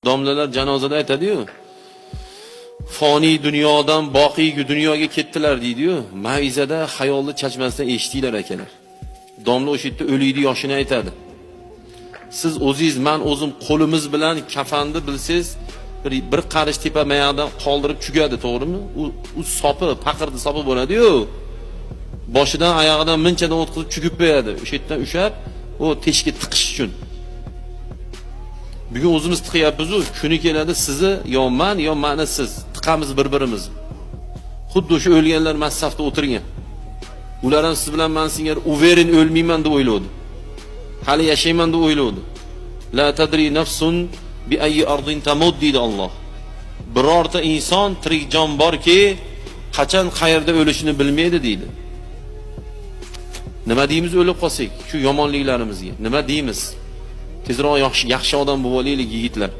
Domlalar janozada aytadi-yu, foniy dunyodan boqiy dunyoga ketdilar deydi-yu. Mavizada xayolni chachmasdan eshitdilar akalar. Domla o'sha yerda o'likni yoshini aytadi. Siz o'zingiz, men o'zim qo'limiz bilan kafanni bilsiz, bir qarish tepa mayaqdan qoldirib chugadi, to'g'rimi? U sopi, paqirdi sopi bo'ladi-yu. Boshidan oyog'idan minchadan o'tkazib chugib qo'yadi. O'sha yerdan ushab, o teshikka tiqish uchun. Bugun o'zimiz tiqyapmiz-ku, kuni keladi sizni yo men yo meni siz tiqamiz bir-birimiz. Xuddi o'sha o'lganlar masafda o'tirgan. Ular ham siz bilan men singari uverin o'lmayman deb o'ylaydi. Hali yashayman deb o'ylaydi. La tadri nafsun bi ayyi ardin tamut deydi Alloh. Birorta inson tirik jon borki, qachon qayerda o'lishini bilmaydi deydi. Nima deymiz o'lib qolsak, shu yomonliklarimizga? Nima deymiz? Tezroq yaxshi odam bo'lib olaylik yigitlar.